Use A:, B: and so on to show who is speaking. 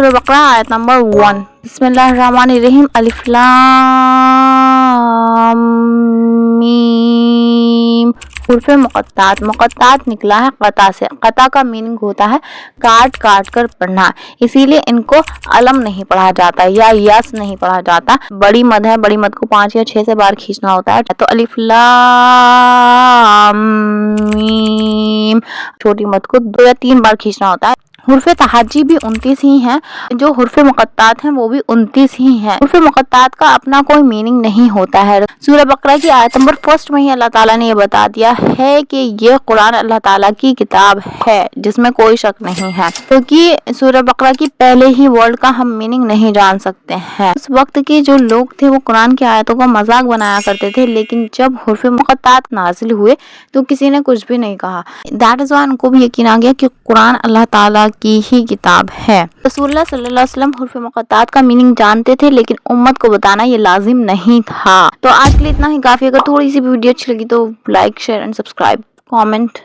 A: सूरह बकरा आयत नंबर 1। बिस्मिल्लाहिर्रहमानिर्रहीम। अलिफ लाम मीम। हुर्फ़े मुक़त्तात। मुक़त्तात निकला है क़ता से। क़ता का मीनिंग होता है काट काट कर पढ़ना, इसीलिए इनको अलम नहीं पढ़ा जाता या यस नहीं पढ़ा जाता। बड़ी मद है, बड़ी मद को 5 या 6 से बार खींचना होता है। तो अलिफ लाम मीम, छोटी मद को 2 या 3 बार खींचना होता है। हुर्फ़े तहाजी भी 29 ही हैं, जो हुर्फ़े मुक़त्तात हैं वो भी 29 ही हैं। हुर्फ़े मुक़त्तात का अपना कोई मीनिंग नहीं होता है। सूरह बकरा की आयत नंबर 1 में ही अल्लाह ताला ने ये बता दिया है कि ये कुरान अल्लाह ताला की किताब है, जिसमें कोई शक नहीं है, क्योंकि सूरह बकरा की पहले ही वर्ड का हम मीनिंग नहीं जान सकते हैं। उस वक्त के जो लोग थे वो कुरान की आयतों का मजाक बनाया करते थे, लेकिन जब हुर्फ़े मुक़त्तात नाज़िल हुए तो किसी ने कुछ भी नहीं कहा। दैट इज़ व्हाई उनको भी यकीन आ गया कि कुरान अल्लाह ताला की ही किताब है। रसूलुल्लाह सल्लल्लाहु अलैहि वसल्लम हुर्फ़े मुक़त्तात का मीनिंग जानते थे, लेकिन उम्मत को बताना ये लाजिम नहीं था। तो आज के लिए इतना ही काफ़ी। अगर थोड़ी सी वीडियो अच्छी लगी तो like, share and subscribe, comment